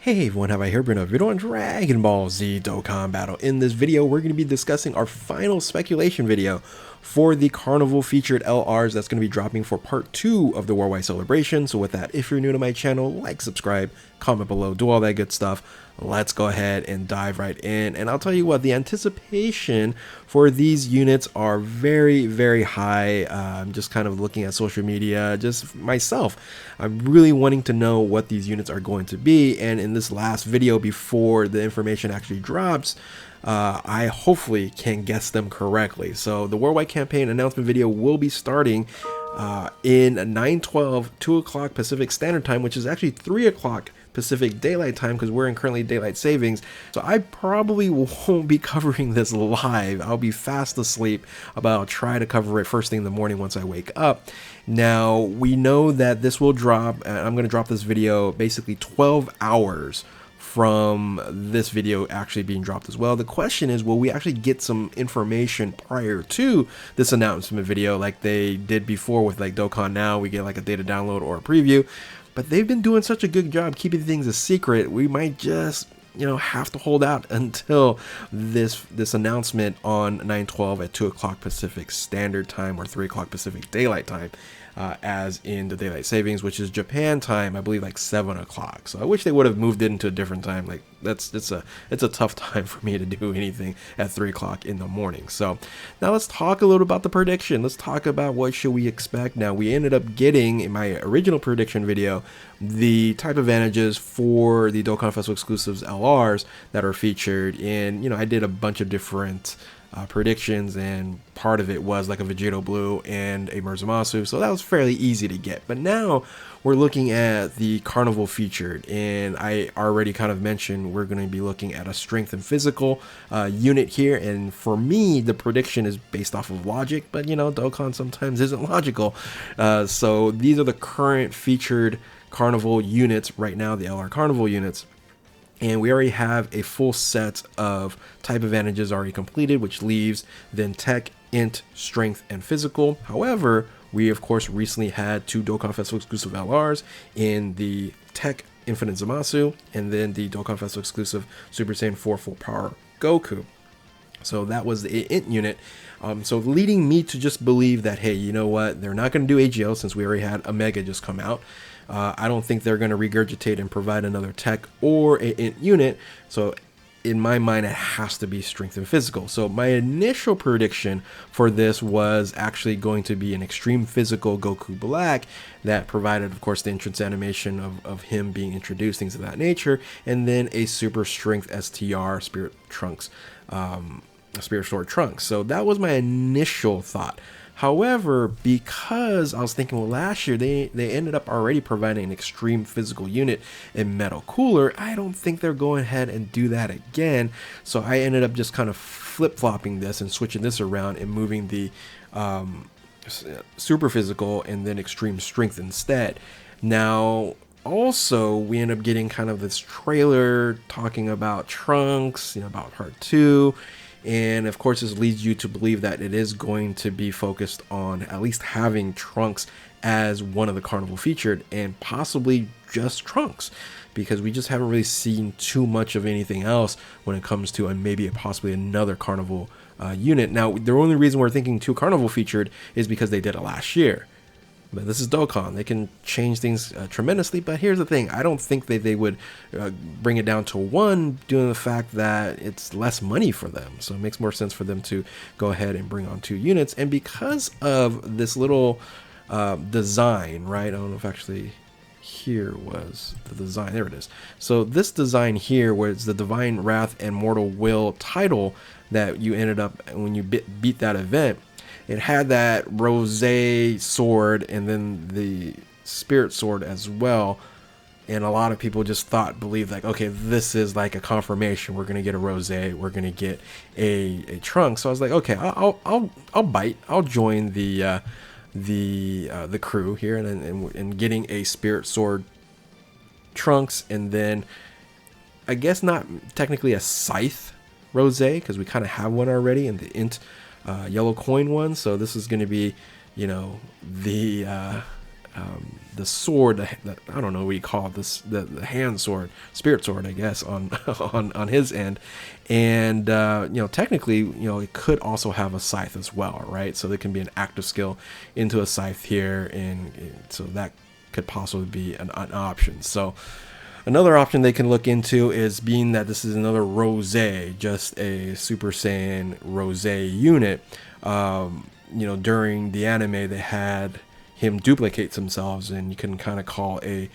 Hey everyone, have I here been a video on Dragon Ball Z Dokkan Battle. In this video, we're going to be discussing our final speculation video for the Carnival featured LRs that's going to be dropping for part 2 of the Worldwide Celebration. So with that, if you're new to my channel, like, subscribe, comment below, do all that good stuff. Let's go ahead and dive right in. And I'll tell you what, the anticipation for these units are very, very high. I'm just kind of looking at social media, just myself. I'm really wanting to know what these units are going to be. And in this last video, before the information actually drops, I hopefully can guess them correctly. So the Worldwide Campaign announcement video will be starting in 9:12, 2 o'clock Pacific Standard Time, which is actually 3 o'clock Pacific Daylight Time because we're in currently daylight savings. So I probably won't be covering this live. I'll be fast asleep, but I'll try to cover it first thing in the morning once I wake up. Now, we know that this will drop, I'm going to drop this video basically 12 hours from this video actually being dropped as well. The question is, will we actually get some information prior to this announcement video like they did before with like Dokkan Now? We get like a data download or a preview, but they've been doing such a good job keeping things a secret. We might just, you know, have to hold out until this announcement on 9/12 at 2 o'clock Pacific Standard Time or 3 o'clock Pacific Daylight Time, as in the daylight savings, which is Japan time, I believe, like 7 o'clock. So I wish they would have moved it into a different time. Like it's a tough time for me to do anything at 3 o'clock in the morning. So now let's talk a little about the prediction. Let's talk about what should we expect. Now, we ended up getting, in my original prediction video, the type advantages for the Dokkan Festival exclusives LRs that are featured in, you know, I did a bunch of different predictions, and part of it was like a Vegito Blue and a Murzumasu, so that was fairly easy to get. But now we're looking at the Carnival featured, and I already kind of mentioned we're going to be looking at a strength and physical unit here. And for me, the prediction is based off of logic, but you know, Dokkan sometimes isn't logical. So these are the current featured Carnival units right now, the LR Carnival units. And we already have a full set of type advantages already completed, which leaves then tech, int, strength, and physical. However, we of course recently had 2 Dokkan Festival exclusive LRs in the tech Infinite Zamasu and then the Dokkan Festival exclusive Super Saiyan 4 Full Power Goku. So that was the int unit. So leading me to just believe that, hey, you know what, they're not going to do AGL since we already had Omega just come out. I don't think they're going to regurgitate and provide another tech or a int unit. So in my mind, it has to be strength and physical. So my initial prediction for this was actually going to be an extreme physical Goku Black that provided, of course, the entrance animation of him being introduced, things of that nature, and then a super strength STR Spirit Trunks, Spirit Sword Trunks. So that was my initial thought. However, because I was thinking, well, last year they ended up already providing an extreme physical unit in Metal Cooler, I don't think they're going ahead and do that again. So I ended up just kind of flip-flopping this and switching this around and moving the super physical and then extreme strength instead. Now, also, we end up getting kind of this trailer talking about Trunks, you know, about part 2. And of course, this leads you to believe that it is going to be focused on at least having Trunks as one of the Carnival featured, and possibly just Trunks, because we just haven't really seen too much of anything else when it comes to maybe possibly another Carnival unit. Now, the only reason we're thinking 2 Carnival featured is because they did it last year. But this is Dokkan. They can change things tremendously. But here's the thing. I don't think that they would bring it down to 1 due to the fact that it's less money for them. So it makes more sense for them to go ahead and bring on 2 units. And because of this little design, right? I don't know if actually here was the design. There it is. So this design here, where it's the Divine Wrath and Mortal Will title that you ended up when you beat that event, it had that rose sword and then the spirit sword as well. And a lot of people just believed like, okay, this is like a confirmation. We're going to get a rose. We're going to get a trunk. So I was like, okay, I'll bite. I'll join the crew here and getting a spirit sword Trunks. And then I guess not technically a scythe rose, because we kind of have one already in the int yellow coin one. So this is going to be, you know, the the sword, I don't know what you call it, the hand sword, spirit sword, I guess, on on his end. And you know, technically, you know, it could also have a scythe as well, right? So there can be an active skill into a scythe here, and so that could possibly be an option. So another option they can look into is, being that this is another Rose, just a Super Saiyan Rose unit. You know, during the anime, they had him duplicate themselves, and you can kind of call a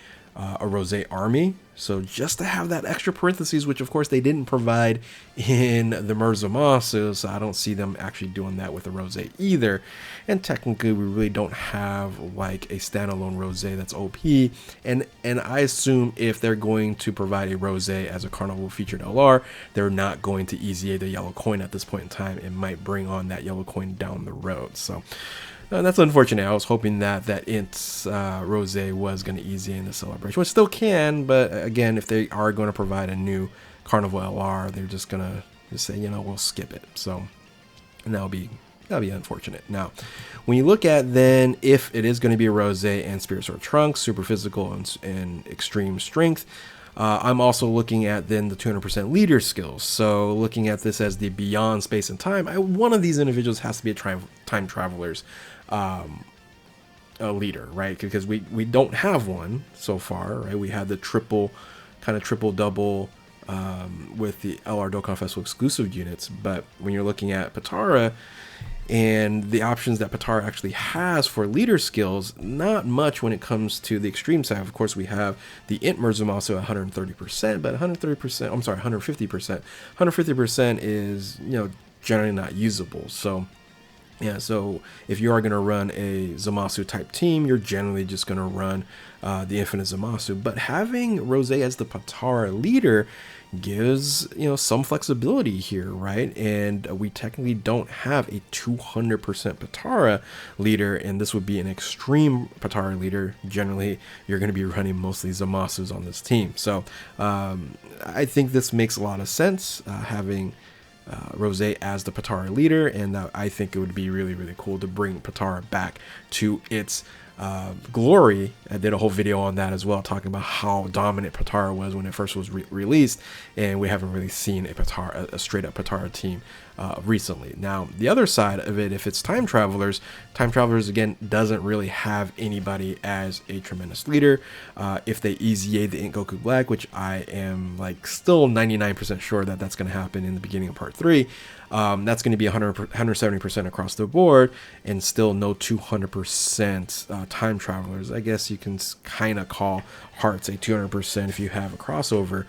Rose army. So just to have that extra parentheses, which of course they didn't provide in the Zamasu, so I don't see them actually doing that with a Rose either. And technically, we really don't have like a standalone Rose that's OP. And I assume if they're going to provide a Rose as a Carnival featured LR, they're not going to EZA the yellow coin at this point in time. It might bring on that yellow coin down the road. So that's unfortunate. I was hoping that its Rose was going to easy in the celebration, which still can, but again, if they are going to provide a new Carnival LR, they're just going to just say, you know, we'll skip it. So, and that'll be unfortunate. Now, when you look at then if it is going to be a Rose and Spirit Sword Trunks, super physical and extreme strength, I'm also looking at then the 200% leader skills. So looking at this as the beyond space and time, one of these individuals has to be a time traveler's a leader, right? Because we don't have one so far, right? We had the triple double with the LR Dokkan Festival exclusive units, but when you're looking at Potara and the options that Potara actually has for leader skills, not much when it comes to the extreme side. Of course, we have the Int Merzum at 130%, but 130%, I'm sorry, 150%. 150% is, you know, generally not usable. So yeah, so if you are going to run a Zamasu type team, you're generally just going to run the Infinite Zamasu. But having Rose as the Potara leader gives, you know, some flexibility here, right? And we technically don't have a 200% Potara leader, and this would be an extreme Potara leader. Generally, you're going to be running mostly Zamasus on this team. So I think this makes a lot of sense, having Rose as the Potara leader, and I think it would be really, really cool to bring Potara back to its glory. I did a whole video on that as well, talking about how dominant Potara was when it first was released, and we haven't really seen a straight up Potara team recently. Now, the other side of it, if it's time travelers again doesn't really have anybody as a tremendous leader. If they EZA the Int Goku Black, which I am like still 99% sure that that's going to happen in the beginning of part 3, that's going to be 170% across the board, and still no 200% time travelers. I guess you can kind of call Hearts a 200% if you have a crossover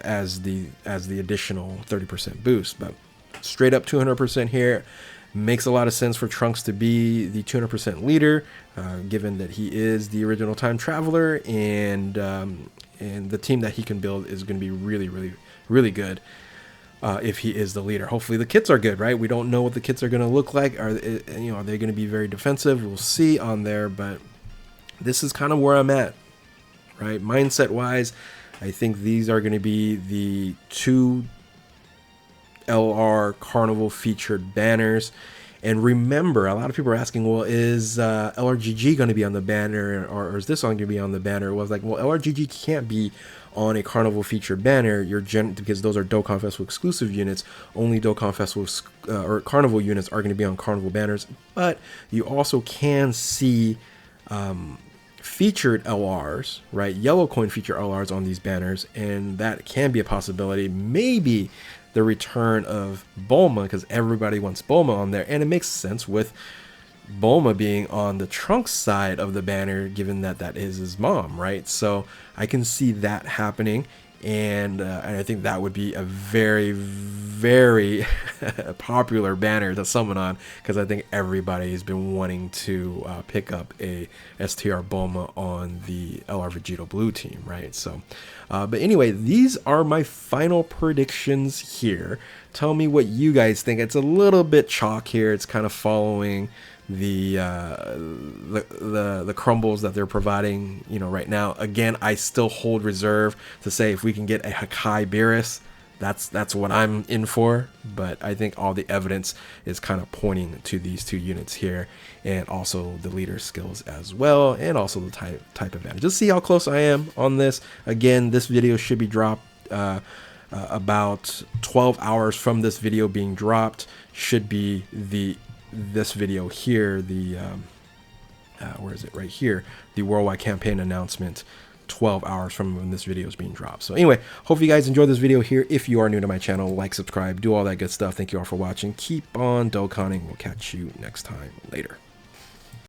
as the additional 30% boost. But straight up 200% here makes a lot of sense for Trunks to be the 200% leader, given that he is the original time traveler, and the team that he can build is going to be really, really, really good. If he is the leader. Hopefully the kits are good, right? We don't know what the kits are going to look like. Are they going to be very defensive? We'll see on there, but this is kind of where I'm at, right? Mindset wise, I think these are going to be the 2 LR Carnival featured banners. And remember, a lot of people are asking, well, is LRGG going to be on the banner, or is this going to be on the banner? Well, I was like, well, LRGG can't be on a Carnival featured banner, because those are Dokkan Festival exclusive units. Only Dokkan Festival or Carnival units are going to be on Carnival banners. But you also can see featured LRs, right? Yellow coin featured LRs on these banners, and that can be a possibility. Maybe the return of Bulma, because everybody wants Bulma on there, and it makes sense with Bulma being on the Trunks side of the banner, given that that is his mom, right? So I can see that happening, and I think that would be a very, very popular banner to summon on, because I think everybody has been wanting to pick up a STR Bulma on the LR Vegito Blue team, right? So, but anyway, these are my final predictions here. Tell me what you guys think. It's a little bit chalk here. It's kind of following the crumbles that they're providing, right now. Again, I still hold reserve to say if we can get a Hakai Beerus, that's what I'm in for. But I think all the evidence is kind of pointing to these two units here, and also the leader skills as well, and also the type advantage. Just see how close I am on this. Again, this video should be dropped about 12 hours from this video being dropped. Should be this video here, the where is it, right here, the worldwide campaign announcement, 12 hours from when this video is being dropped. So anyway, hope you guys enjoyed this video here. If you are new to my channel, like, subscribe, do all that good stuff. Thank you all for watching. Keep on Dokkaning. We'll catch you next time. Later.